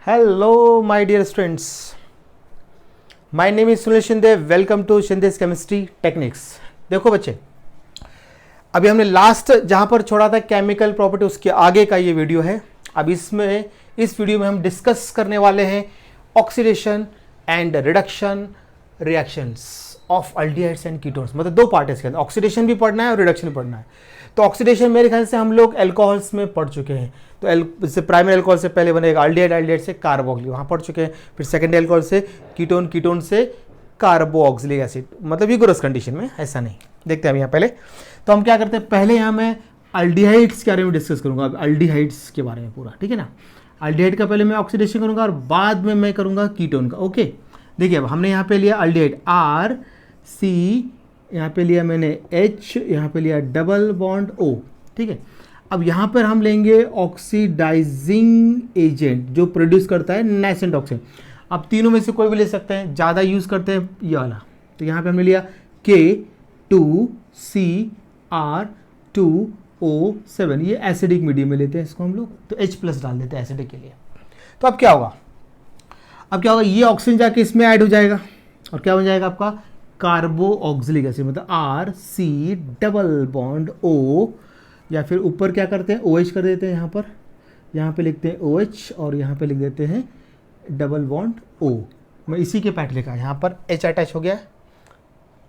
Hello, my dear students. My name is Sunil Shinde. Welcome to Shinde's Chemistry Techniques. देखो बच्चे, अभी हमने last जहाँ पर छोड़ा था केमिकल प्रॉपर्टी, उसके आगे का ये वीडियो है. अब इस वीडियो में हम डिस्कस करने वाले हैं oxidation and reduction reactions of aldehydes and ketones. मतलब दो पार्ट है इसके अंदर, ऑक्सीडेशन भी पढ़ना है और रिडक्शन भी पढ़ना है. तो ऑक्सीडेशन मेरे ख्याल से हम लोग अल्कोहल्स में पढ़ चुके हैं. तो इससे प्राइमरी अल्कोहल से पहले बनेगा अल्डिहाइड, अल्डिहाइड से कार्बोक्सिलिक, वहाँ पढ़ चुके हैं. फिर सेकेंडरी अल्कोहल से कीटोन, कीटोन से कार्बोक्सिलिक एसिड. मतलब यूगोरस कंडीशन में, ऐसा नहीं. देखते हैं अब यहाँ पहले. तो हम क्या करते हैं, पहले यहाँ मैं अल्डिहाइड्स के बारे में डिस्कस करूँगा. अब अल्डिहाइड्स के बारे में पूरा, ठीक है ना. अल्डिहाइड का पहले मैं ऑक्सीडेशन करूँगा और बाद में मैं करूँगा कीटोन का. ओके, देखिए अब हमने यहाँ पे लिया अल्डिहाइड आर सी, यहाँ पे लिया मैंने H, यहाँ पे लिया डबल बॉन्ड O. ठीक है, अब यहाँ पर हम लेंगे ऑक्सीडाइजिंग एजेंट जो प्रोड्यूस करता है नाइसेंट ऑक्सीजन. अब तीनों में से कोई भी ले सकते हैं, ज़्यादा यूज़ करते हैं ये वाला. तो यहाँ पे हमने लिया K2CR2O7, ये एसिडिक मीडियम में लेते हैं इसको हम लोग. तो H प्लस डाल देते हैं एसिडिक के लिए. तो अब क्या होगा, ये ऑक्सीजन जाके इसमें ऐड हो जाएगा और क्या बन जाएगा आपका कार्बोक्सिलिक एसिड. मतलब R C double bond O, या फिर ऊपर क्या करते हैं OH कर देते हैं. यहाँ पे लिखते हैं OH और यहाँ पे लिख देते हैं डबल बॉन्ड O. मैं इसी के पैट लिखा, यहाँ पर H अटैच हो गया,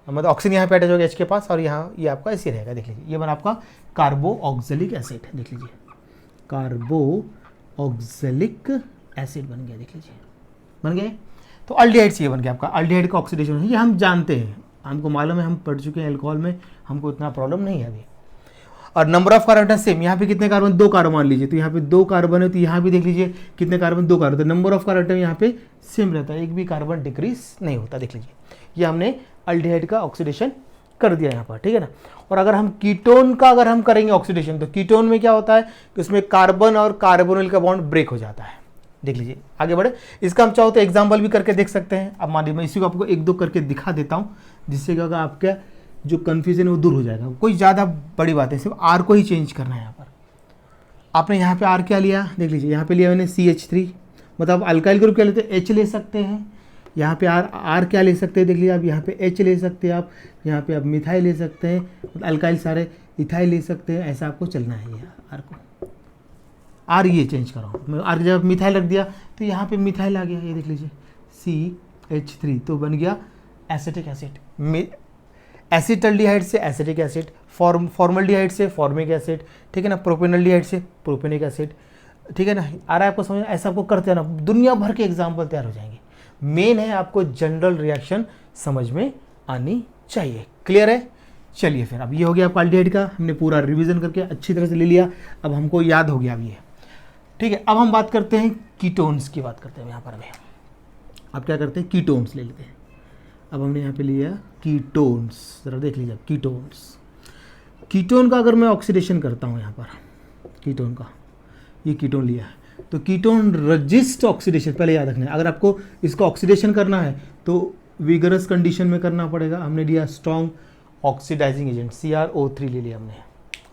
मतलब ऑक्सीजन यहाँ पे अटैच हो गया H के पास, और यहाँ ये आपका ऐसे रहेगा. देख लीजिए, ये बना आपका कार्बोक्सिलिक एसिड. देख लीजिए, कार्बोक्सिलिक एसिड बन गया. देख लीजिए, बन गए. तो अल्डिहाइड्स ये बन गया आपका. अल्डिहाइड का ऑक्सीडेशन है, ये हम जानते हैं, हमको मालूम है, हम पढ़ चुके हैं अल्कोहल में, हमको इतना प्रॉब्लम नहीं है अभी. और नंबर ऑफ कार्बन सेम, यहाँ पे कितने कार्बन, 2 कार्बन मान लीजिए. तो यहाँ पे 2 कार्बन है, तो यहाँ भी देख लीजिए कितने कार्बन, 2 कार्बन. तो नंबर ऑफ कार्बन यहाँ पे सेम रहता है, एक भी कार्बन डिक्रीज नहीं होता. देख लीजिए, ये हमने अल्डिहाइड का ऑक्सीडेशन कर दिया यहाँ पर, ठीक है ना. और अगर हम कीटोन का हम करेंगे ऑक्सीडेशन, तो कीटोन में क्या होता है कि उसमें कार्बन और कार्बोनिल का बॉन्ड ब्रेक हो जाता है. देख लीजिए, आगे बढ़े. इसका हम चाहो तो एग्जाम्पल भी करके देख सकते हैं. अब मान लीजिए मैं इसी को आपको 1-2 करके दिखा देता हूँ, जिससे क्या होगा, आपका जो कन्फ्यूजन है वो दूर हो जाएगा. कोई ज़्यादा बड़ी बात है, सिर्फ आर को ही चेंज करना है. यहाँ पर आपने यहाँ पे आर क्या लिया, देख लीजिए, यहाँ पे लिया मैंने CH3. मतलब अल्काइल ग्रुप क्या लेते हैं, H ले सकते हैं. यहाँ पे आर क्या ले सकते हैं, देख लीजिए, आप यहाँ पे H ले सकते हैं, आप यहाँ पे आप मिथाइल ले सकते हैं. अल्काइल सारे इथाइल ले सकते हैं. ऐसा आपको चलना है. ये आर को, आर ये चेंज करो. मैं आर की जगह मिथाइल रख दिया, तो यहाँ पे मिथाइल आ गया. ये देख लीजिए CH3, तो बन गया एसिटिक एसिड. एसिटल्डिहाइड से एसिटिक एसिड, फॉर्मल्डिहाइड से फॉर्मिक एसिड, ठीक है ना. प्रोपेनल्डिहाइड से प्रोपेनिक एसिड, ठीक है ना. आ रहा है आपको समझ. ऐसा आपको करते हैं ना, दुनिया भर के एग्जाम्पल तैयार हो जाएंगे. मेन है आपको जनरल रिएक्शन समझ में आनी चाहिए. क्लियर है. चलिए फिर, अब ये हो गया आपका अल्डिहाइड का, हमने पूरा रिवीजन करके अच्छी तरह से ले लिया. अब हमको याद हो गया अब ये, ठीक है. अब हम बात करते हैं कीटोन्स की, बात करते हैं यहाँ पर. हमें अब क्या करते हैं, कीटोन्स ले लेते हैं. अब हमने यहाँ पे लिया कीटोन्स. जरा देख लीजिए, कीटोन्स. कीटोन का अगर मैं ऑक्सीडेशन करता हूँ यहाँ पर, कीटोन का, ये कीटोन लिया है, तो कीटोन रजिस्ट ऑक्सीडेशन पहले याद रखना है. अगर आपको इसका ऑक्सीडेशन करना है तो विगरस कंडीशन में करना पड़ेगा. हमने लिया स्ट्रॉन्ग ऑक्सीडाइजिंग एजेंट CrO3 ले लिया हमने.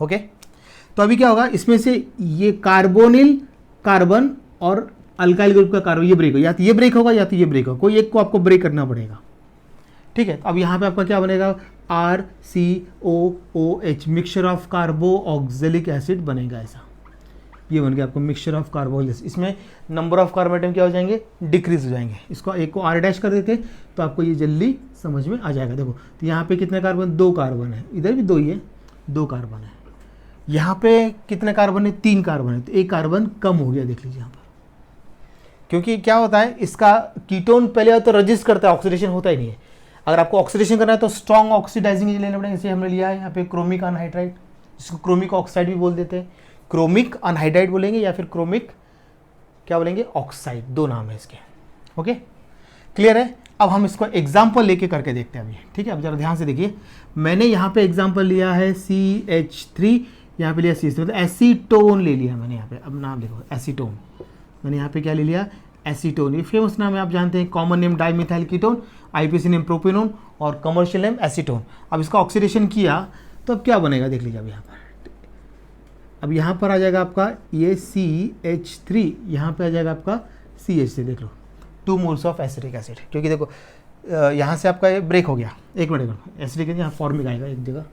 ओके, तो अभी क्या होगा, इसमें से ये कार्बोनिल कार्बन और अल्काइल ग्रुप का कार्बन ये ब्रेक हो, या तो ये ब्रेक होगा या तो ये ब्रेक होगा. कोई एक को आपको ब्रेक करना पड़ेगा, ठीक है. अब यहाँ पे आपका क्या बनेगा, RCOOH, mixture of carboxylic acid बनेगा. ऐसा ये बन गया आपको मिक्सचर ऑफ कार्बोक्सिलिक. इसमें नंबर ऑफ कार्बन एटम क्या हो जाएंगे, डिक्रीज हो जाएंगे. इसको एक को R' कर देते तो आपको ये जल्दी समझ में आ जाएगा. देखो, तो यहाँ पे कितने कार्बन, 2 कार्बन है, इधर भी 2 ही है, 2 कार्बन है. यहाँ पे कितने कार्बन है, 3 कार्बन है, तो 1 कार्बन कम हो गया. देख लीजिए यहाँ पर, क्योंकि क्या होता है, इसका कीटोन पहले तो रजिस्ट करता है, ऑक्सीडेशन होता ही नहीं है. अगर आपको ऑक्सीडेशन करना है तो स्ट्रॉन्ग ऑक्सीडाइजिंग एजेंट लेना पड़ेगा. इसे हमने लिया है यहाँ पे क्रोमिक अनहाइड्राइड, जिसको क्रोमिक ऑक्साइड भी बोल देते हैं. क्रोमिक अनहाइड्राइड बोलेंगे या फिर क्रोमिक क्या बोलेंगे, ऑक्साइड, 2 नाम है इसके. ओके, क्लियर है. अब हम इसको एग्जाम्पल लेके करके देखते हैं अभी, ठीक है. अब जरा ध्यान से देखिए, मैंने यहाँ पे एग्जाम्पल लिया है CH3, यहाँ पे लिया CH3, मतलब एसीटोन ले लिया मैंने यहाँ पे. अब नाम देखो, एसीटोन. मैंने यहाँ पे क्या ले लिया, एसीटोन. ये फेमस नाम है, आप जानते हैं. Common name dimethyl ketone, IPC name propanone और कमर्शियल नेम एसीटोन. अब इसका ऑक्सीडेशन किया तो अब क्या बनेगा, देख लीजिए. अब यहाँ पर, अब यहाँ पर आ जाएगा आपका ये CH3, यहाँ पे आ जाएगा आपका CH3 देख लो, 2 मोल्स ऑफ एसिटिक एसिड, क्योंकि देखो यहाँ से आपका ये ब्रेक हो गया, एक मिनट एसिडिक यहाँ फॉर्मिक आएगा, एक जगह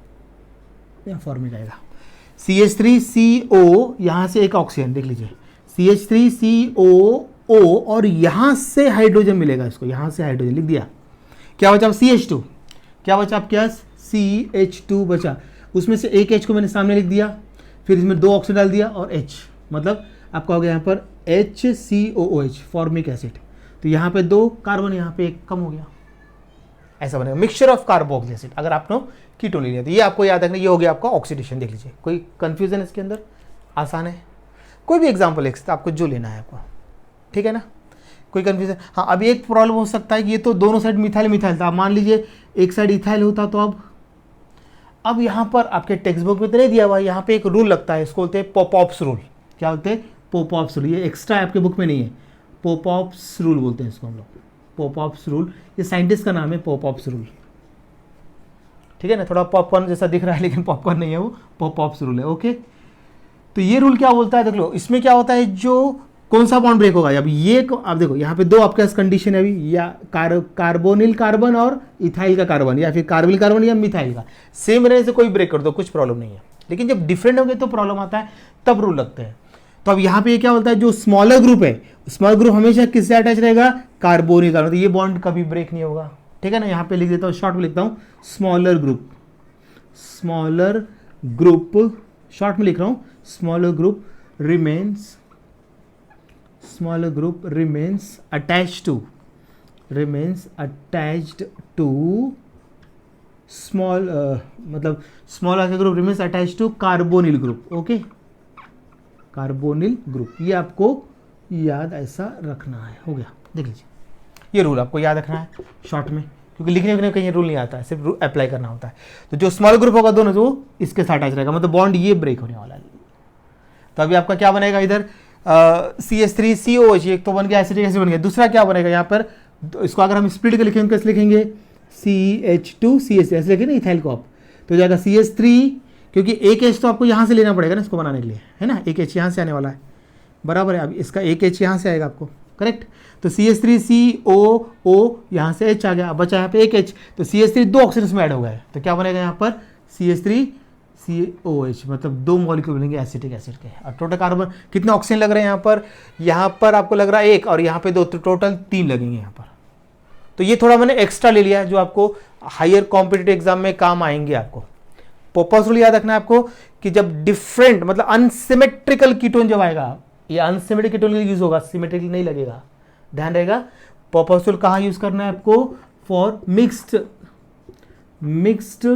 यहाँ फॉर्मिक आएगा, CH3CO, यहाँ से एक ऑक्सीजन देख लीजिए, CH3COO और यहाँ से हाइड्रोजन मिलेगा इसको, यहाँ से हाइड्रोजन लिख दिया, क्या बचा CH2, क्या बचा आपके पास CH2 बचा, उसमें से एक H को मैंने सामने लिख दिया, फिर इसमें 2 ऑक्सीजन डाल दिया और H, मतलब आपका हो गया यहाँ पर HCOOH फॉर्मिक एसिड, तो यहाँ पे 2 कार्बन, यहाँ पे 1 कम हो गया, ऐसा बनेगा मिक्सचर ऑफ कार्बोक्सिलिक एसिड। अगर आपने कीटोन ले लिया तो ये आपको याद रखना, ये हो गया आपका ऑक्सीडेशन। देख लीजिए, कोई कंफ्यूजन इसके अंदर, आसान है, कोई भी एग्जांपल लिख सकते, आपको जो लेना है आपको, ठीक है ना, कोई कंफ्यूजन। हाँ, अभी एक प्रॉब्लम हो सकता है कि ये तो दोनों साइड मिथाइल मिथाइल था, मान लीजिए एक साइड इथाइल होता तो अब यहाँ पर आपके टेक्स्ट बुक में तो नहीं दिया हुआ, यहाँ पे एक रूल लगता है, इसको बोलते हैं पोपॉप्स रूल। क्या बोलते हैं? पोपॉप्स रूल। ये एक्स्ट्रा आपके बुक में नहीं है, पोपॉप्स रूल बोलते हैं इसको हम लोग, पोपॉप्स रूल। ये साइंटिस्ट का नाम है पोपॉप्स रूल, ठीक है ना, थोड़ा पॉपकॉर्न जैसा दिख रहा है लेकिन पॉपकॉर्न नहीं है, वो पोपॉप्स रूल है। ओके, तो ये रूल क्या बोलता है, देख लो इसमें क्या होता है, जो कौन सा बॉन्ड ब्रेक होगा। अब ये आप देखो यहाँ पे 2 आपके पास कंडीशन है अभी, या कार्बोनिल कार्बन और इथाइल का कार्बन, या फिर कार्बोनिल कार्बन या मिथाइल का, सेम रहने से कोई ब्रेक कर दो, कुछ प्रॉब्लम नहीं है। लेकिन जब डिफरेंट हो गए तो प्रॉब्लम आता है, तब रूल लगते हैं। तो अब यहाँ पे क्या बोलता है, जो स्मॉलर ग्रुप है, स्मॉलर ग्रुप हमेशा किससे अटैच रहेगा, कार्बोनिल कार्बन, तो ये बॉन्ड कभी ब्रेक नहीं होगा, ठीक है ना। यहाँ पे लिख देता हूँ, शॉर्ट में लिखता हूँ, smaller group, smaller group, short में लिख रहा हूँ, smaller group remains, smaller group remains attached to small मतलब smaller group remains attached to carbonyl group। Okay, carbonyl group, ये आपको याद ऐसा रखना है। हो गया, देख लीजिए, ये रूल आपको याद रखना है शॉर्ट में, क्योंकि लिखने में कहीं रूल नहीं आता है, सिर्फ अप्लाई करना होता है। तो जो स्मॉल ग्रुप होगा दोनों, जो इसके साथ अटैच रहेगा, मतलब बॉन्ड ये ब्रेक होने वाला है। तो अभी आपका क्या बनेगा, इधर CH3COH, एक तो बन गया एसिटिक एसिड बन गया, दूसरा क्या बनेगा यहाँ पर, इसको अगर हम स्प्लिट कर लिखेंगे कैसे लिखेंगे, CH2CH, ऐसे लिखेंगे इथाइल को आप, तो जाएगा CH3, क्योंकि एक H तो आपको यहाँ से लेना पड़ेगा ना इसको बनाने के लिए, है ना, एक H यहाँ से आने वाला है, बराबर है। अब इसका एक H यहाँ से आएगा आपको, करेक्ट। तो CH3COO यहाँ से H आ गया, अब बचा यहाँ पे एक H, तो CH3 2 ऑक्सीजन में ऐड हो गया है, तो क्या बनेगा यहाँ पर CH3COH, मतलब 2 मॉलिक्यूल बनेंगे एसिटिक एसिड के। और टोटल कार्बन कितने ऑक्सीजन लग रहे हैं यहाँ पर आपको लग रहा है 1, और यहाँ पे 2, तो टोटल 3 लगेंगे यहाँ पर। तो ये थोड़ा मैंने एक्स्ट्रा ले लिया है, जो आपको हायर कॉम्पिटिटिव एग्जाम में काम आएंगे। आपको पोपॉप्स रूल याद रखना है आपको, कि जब डिफरेंट मतलब अनसिमेट्रिकल कीटोन जब आएगा, ये अनसिमेट्रिक कीटोन के लिए यूज होगा, सिमेट्रिकल नहीं लगेगा, ध्यान रहेगा। पोपॉप्स रूल कहाँ यूज करना है आपको, फॉर मिक्स्ड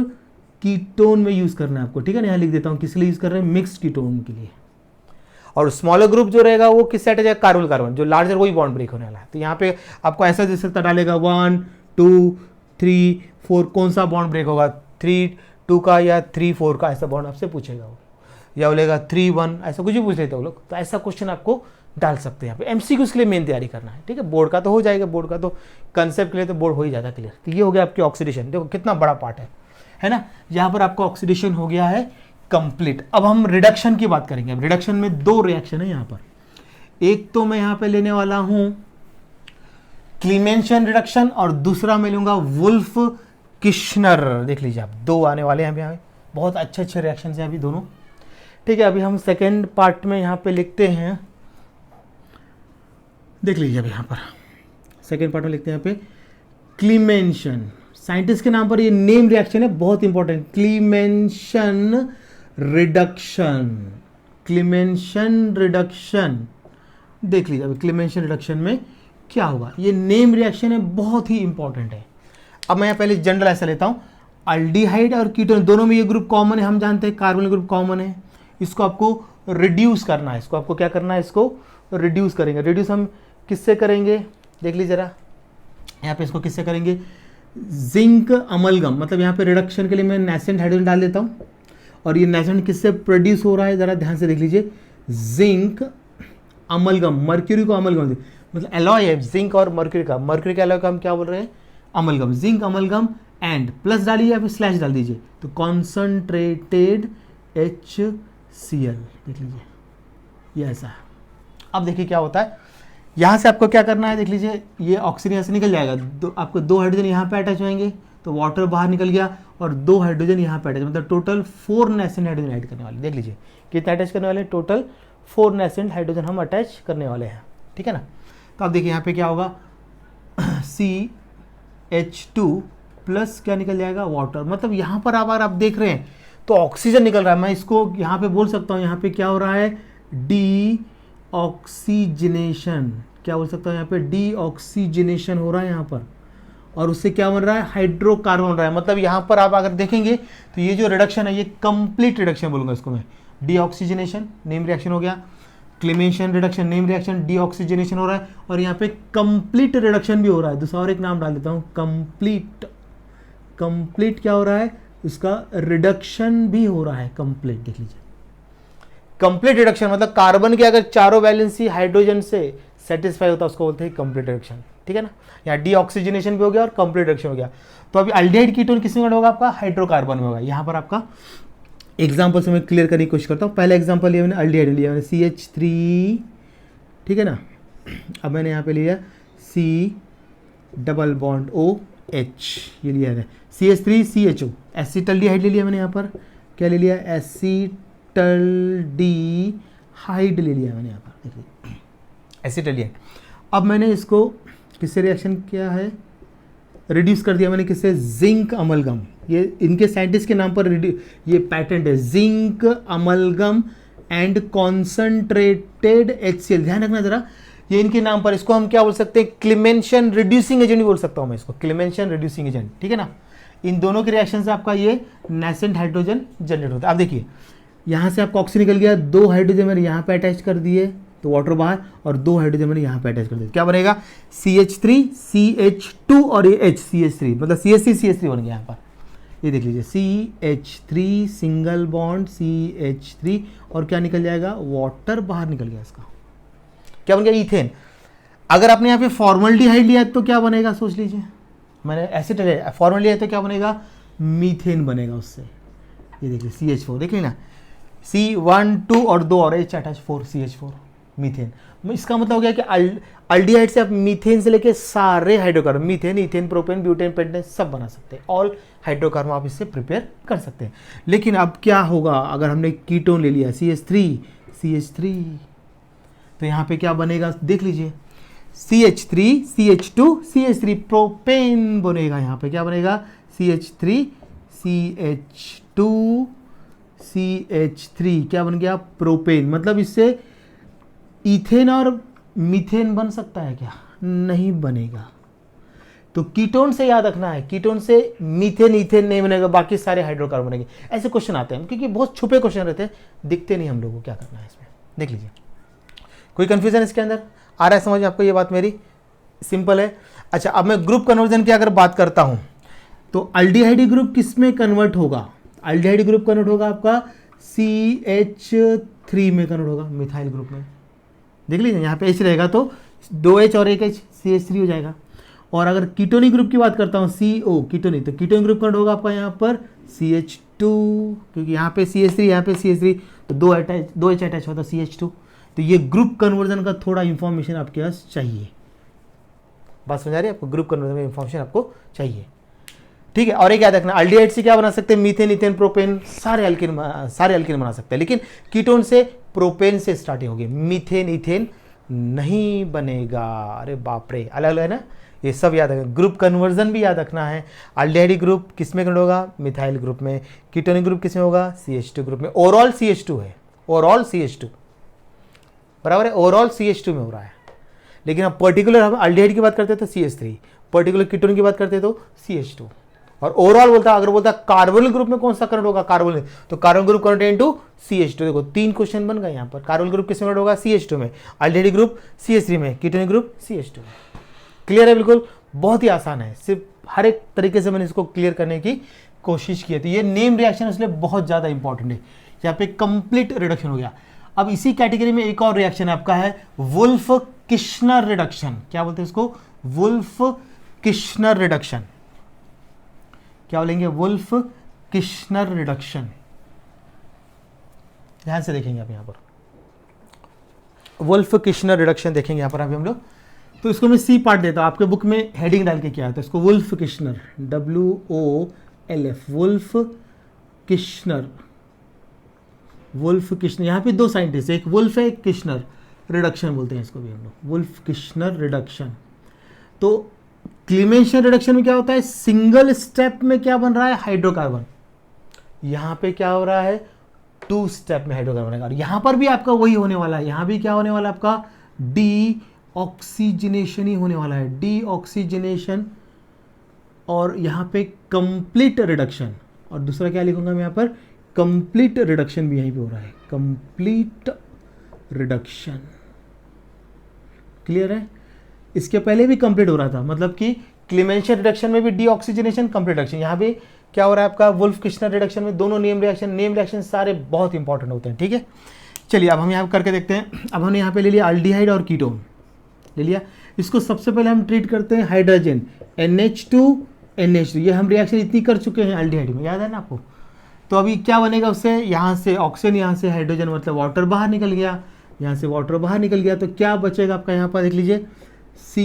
कीटोन में यूज करना है आपको, ठीक है ना। यहाँ लिख देता हूँ किस लिए यूज कर रहे हैं, मिक्स्ड कीटोन के लिए। और स्मॉलर ग्रुप जो रहेगा वो किससे अटैच है, कार्बन कार्बन, जो लार्जर वही बॉन्ड ब्रेक होने वाला है। तो यहाँ पे आपको ऐसा दे सकता, डालेगा 1 2 3 4, कौन सा बॉन्ड ब्रेक होगा, 3 2 का या 3 4 का, ऐसा बॉन्ड आपसे पूछेगा वो, या बोलेगा 3 1, ऐसा कुछ भी पूछ लेते हैं वो लोग। तो ऐसा क्वेश्चन आपको डाल सकते हैं यहाँ पे। एमसीक्यू के लिए मेन तैयारी करना है, ठीक है। बोर्ड का तो हो जाएगा, बोर्ड का तो कंसेप्ट के लिए तो बोर्ड हो ही जाता क्लियर। तो ये हो गया आपकी ऑक्सीडेशन, देखो कितना बड़ा पार्ट है ना। यहाँ पर आपका ऑक्सीडेशन हो गया है कंप्लीट। अब हम रिडक्शन की बात करेंगे। अब रिडक्शन में 2 रिएक्शन है यहाँ पर, एक तो मैं यहाँ पे लेने वाला हूं क्लीमेंशन रिडक्शन, और दूसरा मैं लूंगा वुल्फ किश्नर। देख लीजिए आप, 2 आने वाले हैं यहाँ पे, बहुत अच्छे रिएक्शन है अभी दोनों, ठीक है। अभी हम सेकेंड पार्ट में यहाँ पे लिखते हैं, देख लीजिए अभी यहाँ पर सेकेंड पार्ट में लिखते हैं यहाँ पे क्लीमेंशन। साइंटिस्ट के नाम पर ये नेम रिएक्शन है, बहुत इंपॉर्टेंट, क्लीमेंशन रिडक्शन, क्लीमेंशन रिडक्शन। देख लीजिए अभी क्लीमेंशन रिडक्शन में क्या होगा, ये नेम रिएक्शन है, बहुत ही इंपॉर्टेंट है। अब मैं पहले जनरल ऐसा लेता हूं, अल्डिहाइड और कीटोन दोनों में ये ग्रुप कॉमन है, हम जानते हैं कार्बोनिल ग्रुप कॉमन है। इसको आपको रिड्यूस करना है, इसको आपको क्या करना है, इसको रिड्यूस करेंगे। रिड्यूस हम किससे करेंगे, देख लीजिए जरा यहाँ पे, इसको किससे करेंगे, जिंक अमलगम, मतलब यहाँ पे रिडक्शन के लिए मैं नेसेंट हाइड्रोजन डाल देता हूँ, और ये नेसेंट किससे प्रोड्यूस हो रहा है, जरा ध्यान से देख लीजिए, जिंक अमलगम, मर्क्यूरी को अमलगम, मतलब एलॉय है जिंक और मर्क्यूरी का, मर्क्यूरी का एलॉय का हम क्या बोल रहे हैं, amalgam, zinc amalgam and plus डालिए या फिर स्लैश डाल दीजिए, तो कॉन्सनट्रेटेड HCl, देख लीजिए ये ऐसा है। अब देखिए क्या होता है, यहाँ से आपको क्या करना है, देख लीजिए, ये ऑक्सीजन यहाँ से निकल जाएगा, आपको 2 हाइड्रोजन यहाँ पे अटैच होंगे, तो वाटर बाहर निकल गया, और 2 हाइड्रोजन यहाँ पे अटैच, मतलब टोटल 4 नेसेंट हाइड्रोजन ऐड करने वाले। देख लीजिए कितने अटैच करने वाले, टोटल 4 नेसेंट हाइड्रोजन हम अटैच करने वाले हैं, ठीक है ना। तो अब देखिए यहाँ पे क्या होगा, CH2 प्लस क्या निकल जाएगा, वाटर। मतलब यहाँ पर अगर आप देख रहे हैं तो ऑक्सीजन निकल रहा है, मैं इसको यहाँ पे बोल सकता हूँ, यहाँ पे क्या हो रहा है, डी ऑक्सीजनेशन, क्या बोल सकता हूँ, यहाँ पे डी ऑक्सीजनेशन हो रहा है यहाँ पर, और उससे क्या बन रहा है, हाइड्रोकार्बन बन रहा है। मतलब यहाँ पर आप अगर देखेंगे तो ये जो रिडक्शन है ये कंप्लीट रिडक्शन बोलूँगा इसको मैं, डी ऑक्सीजनेशन नेम रिएक्शन हो गया, claymation reduction name reaction, D oxygenation हो रहा है, और यहाँ पे कंप्लीट रिडक्शन भी हो रहा है। दूसरा और एक नाम डाल देता हूँ, कंप्लीट क्या हो रहा है, इसका रिडक्शन भी हो रहा है कंप्लीट। देख लीजिए कंप्लीट रिडक्शन मतलब कार्बन के अगर चारों वैलेंसी हाइड्रोजन से सेटिस्फाई होता है उसको बोलते हैं कंप्लीट रिडक्शन, ठीक है ना। यहाँ डी ऑक्सीजनेशन भी हो गया और कंप्लीट रिडक्शन हो गया। तो अभी अल्डिहाइड कीटोन किस में होगा, आपका हाइड्रोकार्बन में होगा। यहाँ पर आपका एग्जाम्पल से मैं क्लियर करने की कोशिश करता हूँ। पहला एग्जाम्पल लिया मैंने अल्डिहाइड लिया मैंने CH3, ठीक है ना। अब मैंने यहाँ पे लिया C डबल बॉन्ड OH, ये लिया है CH3 CHO, एसिटल्डिहाइड ले लिया मैंने यहाँ पर, क्या ले लिया, एसिटल्डिहाइड ले लिया मैंने यहाँ पर, देखिए एसिटल्डिहाइड। अब मैंने इसको किससे रिएक्शन किया है, रिड्यूस कर दिया मैंने, किससे, जिंक अमलगम। ये इनके साइंटिस्ट के नाम पर ये पैटेंट है, zinc amalgam and concentrated HCl। ध्यान रखना जरा, ये इनके नाम पर, इसको हम क्या बोल सकते हैं, क्लेमेंशन रिड्यूसिंग एजेंट भी बोल सकता हूं मैं इसको, क्लेमेंशन रिड्यूसिंग एजेंट, ठीक है ना। इन दोनों के रिएक्शन से आपका ये नेसेंट हाइड्रोजन जनरेट होता है। अब देखिए यहाँ से आपका ऑक्सीजन निकल गया, 2 हाइड्रोजन मैंने यहाँ पे अटैच कर दिए तो वाटर बाहर, और 2 हाइड्रोजन मैंने यहाँ पे अटैच कर दिया, क्या बनेगा, CH3 CH2 और ये H CH3, मतलब CH3 बन गया यहाँ पर। ये देख लीजिए CH3 सिंगल बॉन्ड CH3, और क्या निकल जाएगा, वाटर बाहर निकल गया, इसका क्या बन गया, इथेन। अगर आपने यहाँ पे फॉर्मल्डिहाइड लिया तो क्या बनेगा, सोच लीजिए, मैंने एसिड फॉर्मल लिया तो क्या बनेगा, मीथेन बनेगा उससे। ये देखिए CH4 देख लेना, C1 2 और 2 और H अटैच 4 CH4 मीथेन। इसका मतलब हो गया कि अल्डिहाइड से आप मीथेन से लेके सारे hydrocarbon, methane ethane propane butane pentane सब बना सकते हैं, ऑल हाइड्रोकार्बन आप इससे प्रिपेयर कर सकते हैं। लेकिन अब क्या होगा, अगर हमने कीटोन ले लिया CH3 तो यहाँ पे क्या बनेगा, देख लीजिए CH3 CH2 CH3 प्रोपेन बनेगा। यहाँ पे क्या बनेगा, CH3 CH2 CH3 क्या बन गया, प्रोपेन। मतलब इससे इथेन और मीथेन बन सकता है क्या, नहीं बनेगा। तो कीटोन से याद रखना है, कीटोन से मीथेन इथेन नहीं बनेगा, बाकी सारे हाइड्रोकार्बन बनेंगे। ऐसे क्वेश्चन आते हैं क्योंकि बहुत छुपे क्वेश्चन रहते हैं, दिखते नहीं हम लोगों को, क्या करना है इसमें, देख लीजिए। कोई कंफ्यूजन इसके अंदर आ रहा है समझ आपको, ये बात मेरी सिंपल है। अच्छा अब मैं ग्रुप कन्वर्जन की अगर बात करता हूं तो अल्डिहाइड ग्रुप किस में कन्वर्ट होगा, अल्डिहाइड ग्रुप कन्वर्ट होगा आपका CH3 में कन्वर्ट होगा, मिथाइल ग्रुप में। देख लीजिए यहाँ पे H रहेगा तो 2H और 1H CH3 हो जाएगा। और अगर कीटोनिक ग्रुप की बात करता हूँ CO कीटोनिक, तो कीटोनिक ग्रुप कन्वर्ट होगा आपका यहाँ पर CH2, क्योंकि यहाँ पे CH3 यहाँ पे CH3, तो 2H अटैच होता है CH2। तो ये ग्रुप कन्वर्जन का थोड़ा इंफॉर्मेशन आपके पास चाहिए, बात समझ आ रही है आपको, ग्रुप कन्वर्जन का इंफॉर्मेशन आपको चाहिए, ठीक है। और एक याद रखना, अल्डिहाइड से क्या बना सकते हैं, मीथेन इथेन प्रोपेन सारे अल्किन बना सकते हैं, लेकिन कीटोन से प्रोपेन से स्टार्टिंग होगी, मीथेन इथेन नहीं बनेगा। अरे बाप रे, अलग अलग है ना, ये सब याद रखना। ग्रुप कन्वर्जन भी याद रखना है, अल्डिहाइड ग्रुप किस में कन्वर्ट होगा, मिथाइल ग्रुप में। कीटोनिक ग्रुप किस में होगा, CH2 ग्रुप में। ओवरऑल CH2 है, ओवरऑल CH2 बराबर है, ओवरऑल CH2 में हो रहा है। लेकिन अब पर्टिकुलर हम अल्डिहाइड की बात करते हैं तो CH3, पर्टिकुलर कीटोन की बात करते हैं तो CH2, और ओवरऑल बोलता है, अगर बोलता है कार्बोनिल ग्रुप में कौन सा कन्वर्ट होगा, कार्बोनिल, तो carbon group convert into CH2। देखो 3 क्वेश्चन बन गए यहाँ पर। कार्बोनिल ग्रुप किस में कन्वर्ट होगा, CH2 में। अल्डिहाइड ग्रुप CH3 में, कीटोनिक ग्रुप CH2 में। क्लियर है, बिल्कुल बहुत ही आसान है, सिर्फ हर एक तरीके से मैंने इसको क्लियर करने की कोशिश की है। तो ये नेम रिएक्शन इसलिए बहुत ज़्यादा इंपॉर्टेंट है, यहाँ पे कंप्लीट रिडक्शन हो गया। अब इसी कैटेगरी में एक और रिएक्शन आपका है वुल्फ किश्नर रिडक्शन। क्या बोलते हैं इसको, वुल्फ किश्नर रिडक्शन। क्या बोलेंगे, वुल्फ किश्नर रिडक्शन। ध्यान से देखेंगे आप यहां पर, वुल्फ किश्नर रिडक्शन देखेंगे यहाँ पर अभी हम लोग। तो इसको मैं सी पार्ट देता हूँ, आपके बुक में हेडिंग डाल के क्या आता है इसको, Wolff Kishner, WOLF, Wolff Kishner, Wolff Kishner. यहाँ पे दो साइंटिस्ट, एक वुल्फ है एक किश्नर, रिडक्शन बोलते हैं इसको भी हम लोग, वुल्फ किश्नर रिडक्शन। तो क्लीमेंशन रिडक्शन में क्या होता है, सिंगल स्टेप में क्या बन रहा है, हाइड्रोकार्बन। यहाँ पे क्या हो रहा है, 2 स्टेप में हाइड्रोकार्बन बनेगा। और यहाँ पर भी आपका वही होने वाला है, यहाँ भी क्या होने वाला है आपका, डी ऑक्सीजनेशन ही होने वाला है, डी ऑक्सीजनेशन। और यहाँ पे कंप्लीट रिडक्शन, और दूसरा क्या लिखूंगा मैं यहाँ पर, कंप्लीट रिडक्शन भी यहीं पे हो रहा है, कंप्लीट रिडक्शन। क्लियर है, इसके पहले भी कंप्लीट हो रहा था, मतलब कि क्लीमेंशन रिडक्शन में भी डीऑक्सीजनेशन, कंप्लीट रिडक्शन। यहाँ भी क्या हो रहा है आपका, वुल्फ किश्नर रिडक्शन में दोनों नेम रिएक्शन सारे बहुत इंपॉर्टेंट होते हैं। ठीक है, चलिए अब हम यहाँ करके देखते हैं। अब हमने यहाँ पे ले लिया अल्डिहाइड और कीटोन ले लिया। इसको सबसे पहले हम ट्रीट करते हैं हाइड्रोजन, NH2 NH2, ये हम रिएक्शन इतनी कर चुके हैं अल्डिहाइड में, याद है ना आपको। तो अभी क्या बनेगा उससे, यहाँ से ऑक्सीजन, यहाँ से हाइड्रोजन, मतलब वाटर बाहर निकल गया, यहाँ से वाटर बाहर निकल गया। तो क्या बचेगा आपका, यहाँ पर देख लीजिए, C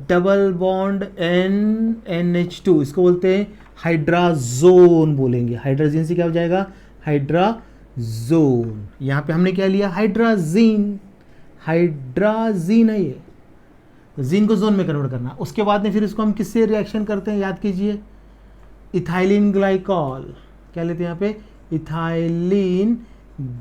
डबल बॉन्ड NH2, इसको बोलते हैं हाइड्राजोन बोलेंगे। हाइड्रोजन से क्या हो जाएगा, हाइड्राजोन। यहाँ पे हमने क्या लिया, हाइड्राजीन, हाइड्राजीन है ये, जीन को जोन में कन्वर्ट करना। उसके बाद में फिर इसको हम किससे रिएक्शन करते हैं, याद कीजिए, इथाइलिन ग्लाइकॉल, क्या लेते हैं यहाँ पे, इथाइलिन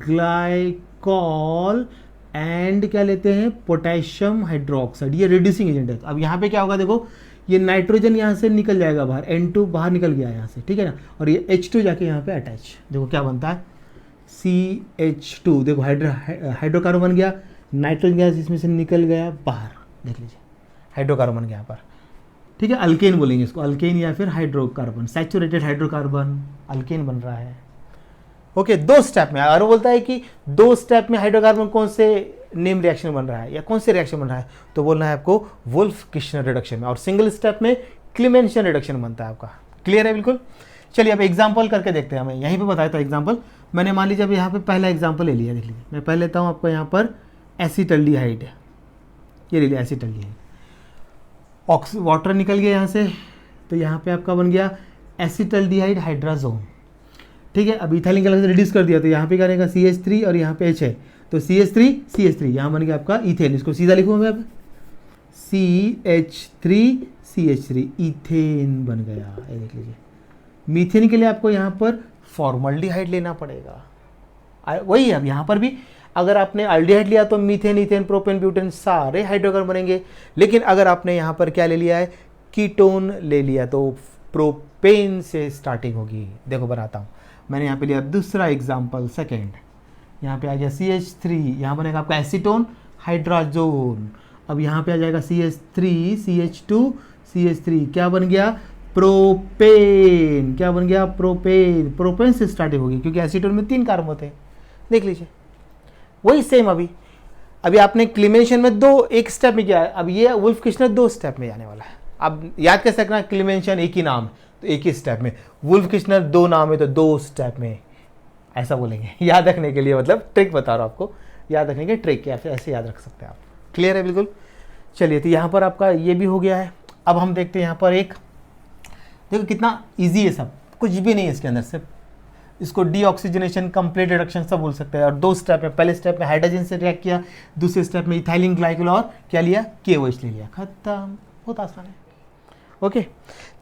ग्लाइकॉल एंड क्या लेते हैं, पोटेशियम हाइड्रोक्साइड, ये रिड्यूसिंग एजेंट है। अब यहाँ पे क्या होगा, देखो ये नाइट्रोजन यहाँ से निकल जाएगा बाहर, N2 बाहर निकल गया यहाँ से, ठीक है ना, और ये H2 जाके यहाँ पे अटैच, देखो क्या बनता है, CH2, देखो हाइड्रोकार्बन बन गया, नाइट्रोजन गैस इसमें से निकल गया बाहर, देख लीजिए हाइड्रोकार्बन बन गया यहाँ पर। ठीक है, अल्केन बोलेंगे इसको, अल्केन या फिर हाइड्रोकार्बन, सैचुरेटेड हाइड्रोकार्बन अल्केन बन रहा है। ओके, 2 स्टेप में। और वो बोलता है कि 2 स्टेप में हाइड्रोकार्बन कौन से नेम रिएक्शन बन रहा है या कौन से रिएक्शन बन रहा है, तो बोलना है आपको वुल्फ किश्नर रिडक्शन में। और सिंगल स्टेप में क्लीमेंशन रिडक्शन बनता है आपका। क्लियर है बिल्कुल। चलिए अब एग्जांपल करके देखते हैं। हमें यहीं पे बताया था एग्जांपल, मैंने मान लीजिए अब यहाँ पे पहला एग्जांपल ले लिया, देख लीजिए मैं पहले लेता हूँ आपको यहाँ पर एसिटल्डिहाइड, ये ले लिया एसिटल्डिहाइड, वाटर निकल गया यहाँ से, तो यहाँ पे आपका बन गया एसिटल्डिहाइड हाइड्राजोन। ठीक है, अब इथाइलिन गैस से रिड्यूस कर दिया, तो यहाँ पे क्या रहेगा, CH3 और यहाँ पे H है, तो CH3 यहाँ बन गया आपका इथेन। इसको सीधा लिखूँ मैं, अब CH3 इथेन बन गया। ये देख लीजिए, मीथेन के लिए आपको यहाँ पर फॉर्मल्डिहाइड लेना पड़ेगा। वही अब यहाँ पर भी अगर आपने अल्डिहाइड लिया तो मीथेन, इथेन, प्रोपेन, ब्यूटेन सारे हाइड्रोकार्बन बनेंगे। लेकिन अगर आपने यहाँ पर क्या ले लिया है, कीटोन ले लिया, तो प्रोपेन से स्टार्टिंग होगी। देखो बनाता हूँ, मैंने यहाँ पे लिया दूसरा एग्जाम्पल, सेकेंड, यहाँ पे आ गया CH3, यहाँ बनेगा आपका एसीटोन हाइड्राजोन। अब यहाँ पे आ जाएगा CH3 CH2 CH3, क्या बन गया, प्रोपेन। क्या बन गया, प्रोपेन। प्रोपेन से स्टार्टिंग होगी क्योंकि एसीटोन में 3 कार्बन होते हैं, देख लीजिए। वही सेम अभी आपने क्लीमेंशन में 2 एक स्टेप में किया है, अब ये वुल्फ किश्नर 2 स्टेप में जाने वाला है। अब याद कैसे रखना, क्लीमेंशन एक ही नाम तो एक ही स्टेप में, वुल्फ किश्नर 2 नाम है तो 2 स्टेप में, ऐसा बोलेंगे याद रखने के लिए, मतलब ट्रिक बता रहा हूँ आपको, याद रखने के ट्रिक, या फिर ऐसे याद रख सकते हैं आप। क्लियर है बिल्कुल। चलिए, तो यहाँ पर आपका ये भी हो गया है। अब हम देखते हैं यहाँ पर एक, देखो कितना इजी है, सब कुछ भी नहीं है इसके अंदर, सिर्फ इसको डीऑक्सीजनेशन, कंप्लीट रिडक्शन सब बोल सकते हैं। और 2 स्टेप में, पहले स्टेप में हाइड्रोजन से रिएक्ट किया, दूसरे स्टेप में इथाइलिन ग्लाइकोल और क्या लिया, KOH ले लिया, खत्म। बहुत आसान है। ओके,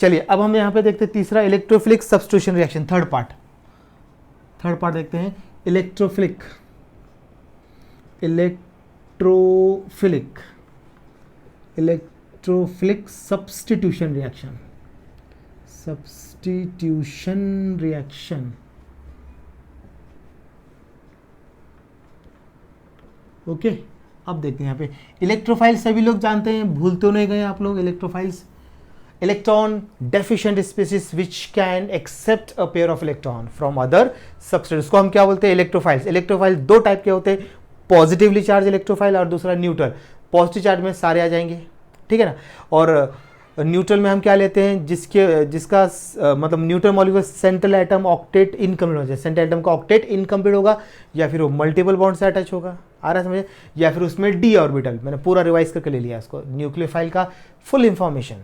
चलिए अब हम यहाँ पे देखते हैं तीसरा, electrophilic substitution reaction, third part देखते हैं। Electrophilic substitution reaction. ओके, अब देखते हैं यहाँ पे इलेक्ट्रोफाइल्स, सभी लोग जानते हैं, भूल तो नहीं गए आप लोग। Electrophiles, electron deficient species which can accept a pair of electron from other substance, को हम क्या बोलते हैं, इलेक्ट्रोफाइल्स। इलेक्ट्रोफाइल 2 टाइप के होते हैं, पॉजिटिवली चार्ज इलेक्ट्रोफाइल और दूसरा न्यूट्रल। पॉजिटिव चार्ज में सारे आ जाएंगे, ठीक है ना, और न्यूट्रल में हम क्या लेते हैं, जिसका मतलब neutral molecule central atom octet incomplete हो जाए, सेंट्रल एटम का ऑक्टेट इनकम्प्लीट होगा, या फिर वो मल्टीपल बॉन्ड से अटैच होगा, आ रहा है समझे, या फिर उसमें डी ऑर्बिटल, मैंने पूरा रिवाइज करके ले लिया इसको, न्यूक्लियोफाइल का फुल इंफॉर्मेशन,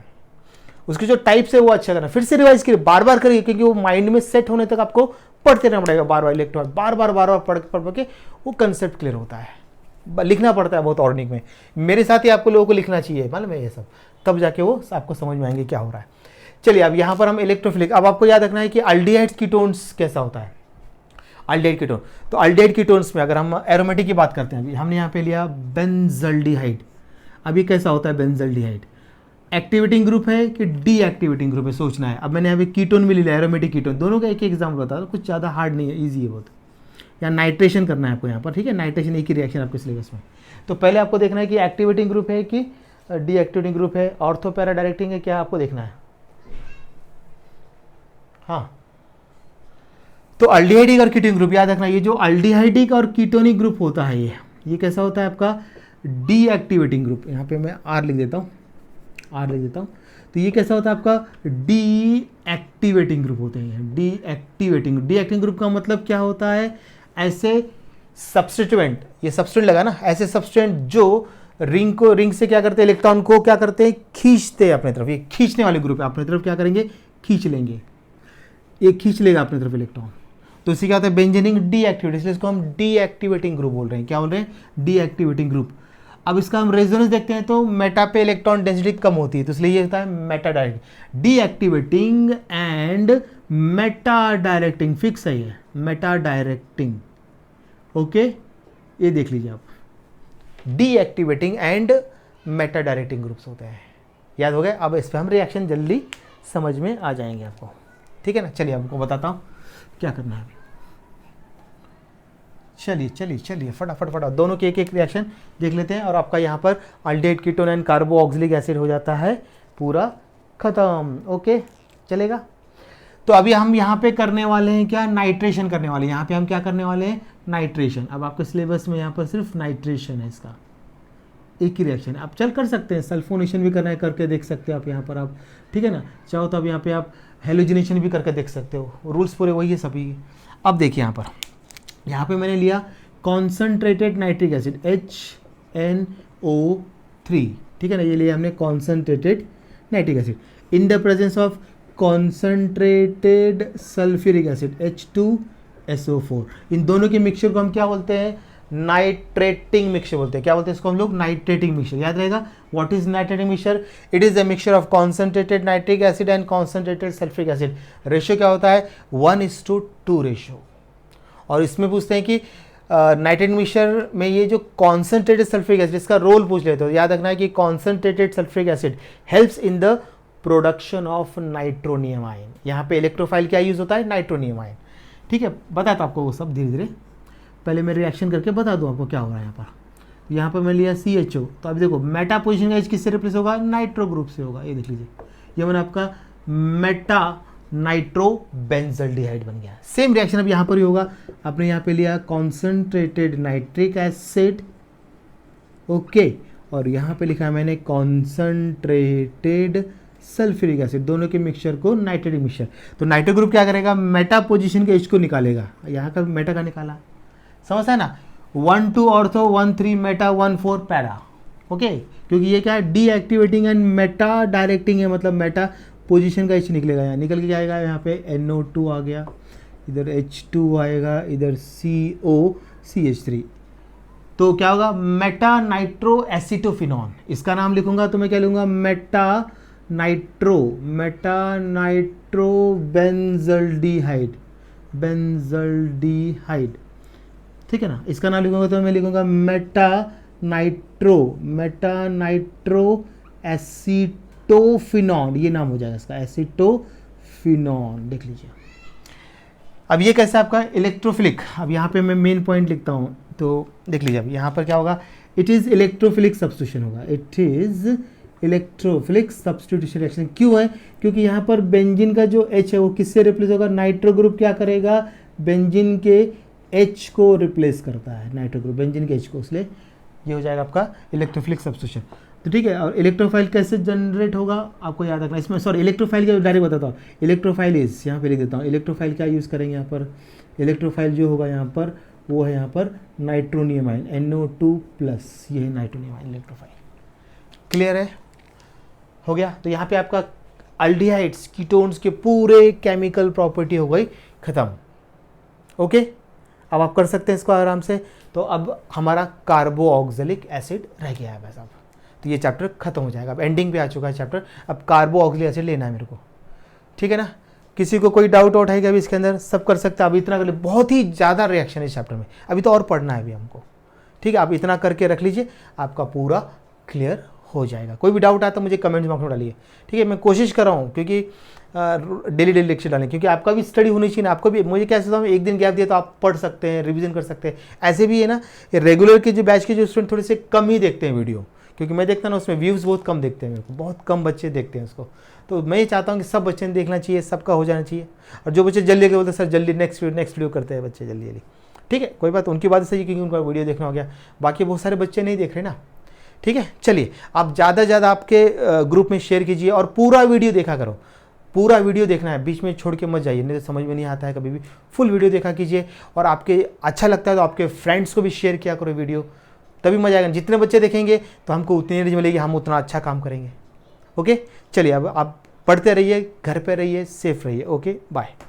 उसके जो टाइप्स है वो अच्छा करना, फिर से रिवाइज करिए, बार बार करिए, क्योंकि वो माइंड में सेट होने तक आपको पढ़ते रहना पड़ेगा, बार बार इलेक्ट्रॉन बार बार पढ़ के वो कंसेप्ट क्लियर होता है, लिखना पड़ता है बहुत ऑर्गेनिक में, मेरे साथ ही आपको लोगों को लिखना चाहिए, मालूम है ये सब, तब जाके वो आपको समझ में आएंगे क्या हो रहा है। चलिए अब यहाँ पर हम इलेक्ट्रोफिलिक, अब आपको याद रखना है कि अल्डिहाइड्स कीटोन्स कैसा होता है, अल्डिहाइड कीटोन, तो अल्डिहाइड कीटोन्स में अगर हम एरोमेटिक की बात करते हैं, अभी हमने यहाँ पे लिया बेंजल्डिहाइड, अब ये कैसा होता है बेंजल्डिहाइड, एक्टिवेटिंग ग्रुप है कि डीएक्टिवेटिंग ग्रुप है, सोचना है। अब मैंने यहाँ पे कीटोन भी लिया, एरोमेटिक कीटोन, दोनों का एक एग्जाम्पल बता दो, कुछ ज़्यादा हार्ड नहीं है, ईजी है बहुत, या नाइट्रेशन करना है आपको यहाँ पर, ठीक है, नाइट्रेशन एक ही रिएक्शन आपके सिलेबस में। तो पहले आपको देखना है कि एक्टिवेटिंग ग्रुप है कि डीएक्टिवेटिंग ग्रुप है, ऑर्थो पैरा डायरेक्टिंग है, क्या आपको देखना है। हाँ, तो अल्डिहाइडिक और कीटोनिक ग्रुप याद रखना, ये जो अल्डिहाइडिक और कीटोनिक ग्रुप होता है ये कैसा होता है आपका डीएक्टिवेटिंग ग्रुप, यहाँ पे मैं आर लिख देता हूँ, तो ये कैसा होता है आपका डीएक्टिवेटिंग ग्रुप होते हैं, डीएक्टिवेटिंग ग्रुप का मतलब क्या होता है, ऐसे सब्स्टिट्यूएंट, ये सब्स्टिट्यूएंट लगा ना, ऐसे सब्स्टिट्यूएंट जो रिंग से क्या करते हैं, इलेक्ट्रॉन को क्या करते हैं, खींचते हैं अपने तरफ, ये खींचने वाले ग्रुप है, अपने तरफ क्या करेंगे, खींच लेंगे, ये खींच लेगा अपने तरफ इलेक्ट्रॉन, तो इससे क्या होता है बेंजीनिंग डीएक्टिवेट, इसलिए इसको हम डीएक्टिवेटिंग ग्रुप बोल रहे हैं, क्या बोल रहे हैं डीएक्टिवेटिंग ग्रुप। अब इसका हम रेजोनेंस देखते हैं तो मेटा पे इलेक्ट्रॉन डेंसिटी कम होती है, तो इसलिए ये होता है Meta directing, deactivating and Meta directing, fix है ये मेटा डायरेक्टिंग, ओके, ये देख लीजिए आप, deactivating and Meta directing groups होते हैं, याद हो गए। अब इस पर हम रिएक्शन जल्दी समझ में आ जाएंगे आपको, ठीक है ना। चलिए आपको बताता हूँ क्या करना है, चलिए फटाफट दोनों के एक रिएक्शन देख लेते हैं, और आपका यहाँ पर aldehyde ketone and carboxylic acid हो जाता है पूरा खत्म, ओके चलेगा। तो अभी हम यहाँ पे करने वाले हैं क्या, नाइट्रेशन करने वाले हैं, यहाँ पे हम क्या करने वाले हैं, नाइट्रेशन। अब आपके सिलेबस में यहाँ पर सिर्फ नाइट्रेशन है, इसका एक ही रिएक्शन है, आप चल कर सकते हैं, सल्फोनेशन भी करना है करके देख सकते हैं आप यहाँ पर, आप ठीक है ना, चाहो तो अब यहाँ पे आप हेलोजिनेशन भी करके देख सकते हो, रूल्स पूरे वही है सभी। अब देखिए यहाँ पे मैंने लिया कॉन्सनट्रेटेड नाइट्रिक एसिड HNO3, ठीक है ना, ये लिया हमने concentrated nitric acid in the presence of concentrated sulphuric acid H2SO4, इन दोनों के मिक्सचर को हम क्या बोलते हैं, नाइट्रेटिंग मिक्सचर बोलते हैं, क्या बोलते हैं इसको हम लोग, नाइट्रेटिंग मिक्सचर, याद रहेगा। What is nitrating mixture, it is a mixture of concentrated nitric acid and concentrated sulphuric acid, ratio क्या होता है 1:2 रेशियो। और इसमें पूछते हैं कि नाइट्रेटिंग मिक्सचर में ये जो कॉन्सनट्रेटेड सल्फ्यूरिक एसिड, इसका रोल पूछ लेते हो, याद रखना है कि concentrated sulphuric acid helps in the production of nitronium ion, यहाँ पे इलेक्ट्रोफाइल क्या यूज होता है, नाइट्रोनियम आयन, ठीक है, बताता आपको वो सब धीरे धीरे, पहले मैं रिएक्शन करके बता दूं आपको क्या हो रहा है। यहाँ पर मैं लिया CHO, तो अभी देखो मेटा पोजीशन का एच किससे रिप्लेस होगा, नाइट्रो ग्रुप से होगा, ये देख लीजिए, ये मैंने आपका मेटा नाइट्रो बेंजल्डिहाइड बन गया। सेम रिएक्शन अब यहाँ पर ही होगा, आपने यहाँ पे लिया कॉन्सनट्रेटेड नाइट्रिक एसिड, ओके, और यहाँ पे लिखा है मैंने कॉन्सनट्रेटेड सल्फ्यूरिक एसिड, दोनों के मिक्सचर को नाइट्रेटिक मिक्सचर। तो नाइट्रो ग्रुप क्या करेगा, मेटा पोजीशन के एच को निकालेगा, यहाँ का मेटा का निकाला, समझ है ना, 1:2 ऑर्थो 1:3 मेटा 1:4 पैरा, ओके, क्योंकि ये क्या है डीएक्टिवेटिंग एंड मेटा डायरेक्टिंग है, मतलब मेटा पोजीशन का एच निकलेगा, यहाँ निकल के क्या आएगा, यहाँ पे NO2 आ गया, इधर H2 आएगा, इधर COCH3, तो क्या होगा मेटा नाइट्रो एसिटोफिनॉन, इसका नाम लिखूंगा तो मैं क्या लूँगा, मेटा नाइट्रो बेंजल्डिहाइड, ठीक है ना, इसका नाम लिखूंगा तो मैं लिखूंगा मेटा नाइट्रो एसिटोफिनॉन, ये नाम हो जाएगा इसका, एसिटोफिनॉन, देख लीजिए। अब ये कैसा आपका इलेक्ट्रोफिलिक, अब यहाँ पे मैं मेन पॉइंट लिखता हूँ, तो देख लीजिए अब यहाँ पर क्या होगा, इट इज़ इलेक्ट्रोफिलिक सब्स्टिट्यूशन होगा, it is electrophilic substitution reaction. क्यों है, क्योंकि यहाँ पर बेंजीन का जो H है वो किससे रिप्लेस होगा, नाइट्रो ग्रुप क्या करेगा, बेंजीन के H को रिप्लेस करता है, नाइट्रो ग्रुप बेंजीन के H को, इसलिए ये हो जाएगा आपका इलेक्ट्रोफिलिक सब्स्टिट्यूशन। तो ठीक है। और इलेक्ट्रोफाइल कैसे जनरेट होगा आपको याद रखना इसमें। सॉरी, इलेक्ट्रोफाइल का डायरेक्ट बताता हूँ। इलेक्ट्रोफाइल इज, यहाँ पे लिख देता हूँ। इलेक्ट्रोफाइल क्या यूज़ करेंगे यहाँ पर, इलेक्ट्रोफाइल जो होगा यहाँ पर वो है यहाँ पर नाइट्रोनियम आयन NO2+, ये है नाइट्रोनियम आयन इलेक्ट्रोफाइल। क्लियर है, हो गया। तो यहाँ पे आपका अल्डिहाइड्स कीटोन्स के पूरे केमिकल प्रॉपर्टी हो गई खत्म। ओके, अब आप कर सकते हैं इसको आराम से। तो अब हमारा कार्बोऑक्सिलिक एसिड रह गया है बस। अब तो ये चैप्टर खत्म हो जाएगा। अब एंडिंग पे आ चुका है चैप्टर। अब कार्बोऑक्सिलिक एसिड लेना है मेरे को, ठीक है ना। किसी को कोई डाउट आउट है क्या अभी इसके अंदर, सब कर सकते हैं। अब इतना कर ले, बहुत ही ज़्यादा रिएक्शन है इस चैप्टर में, अभी तो और पढ़ना है अभी हमको, ठीक है। आप इतना करके रख लीजिए, आपका पूरा क्लियर हो जाएगा। कोई भी डाउट आता तो मुझे कमेंट बॉक्स में डालिए, ठीक है। मैं कोशिश कर रहा हूँ क्योंकि डेली लेक्चर डालें, क्योंकि आपका भी स्टडी होनी चाहिए ना। आपको भी, मुझे क्या सोचता हूँ, एक दिन गैप दिया तो आप पढ़ सकते हैं, रिवीजन कर सकते हैं। ऐसे भी है ना, रेगुलर के जो बैच के जो स्टूडेंट थोड़े से कम ही देखते हैं वीडियो, क्योंकि मैं देखता ना उसमें व्यूज़ बहुत कम देखते हैं, मेरे को बहुत कम बच्चे देखते हैं उसको। तो मैं ये चाहता हूँ कि सब बच्चे ने देखना चाहिए, सबका हो जाना चाहिए। और जो बच्चे जल्दी के बोलते हैं सर जल्दी नेक्स्ट वीडियो करते हैं बच्चे जल्दी, ठीक है। कोई बात, उनकी बात सही है क्योंकि उनका वीडियो देखना हो गया, बाकी बहुत सारे बच्चे नहीं देख रहे ना, ठीक है। चलिए, आप ज़्यादा से ज़्यादा आपके ग्रुप में शेयर कीजिए और पूरा वीडियो देखा करो। पूरा वीडियो देखना है, बीच में छोड़ के मत जाइए, नहीं तो समझ में नहीं आता है कभी भी। फुल वीडियो देखा कीजिए, और आपके अच्छा लगता है तो आपके फ्रेंड्स को भी शेयर किया करो वीडियो, तभी मजा आएगा। जितने बच्चे देखेंगे तो हमको उतनी एनर्जी मिलेगी, हम उतना अच्छा काम करेंगे। ओके, चलिए अब आप पढ़ते रहिए, घर पे रहिए, सेफ रहिए। Okay, bye.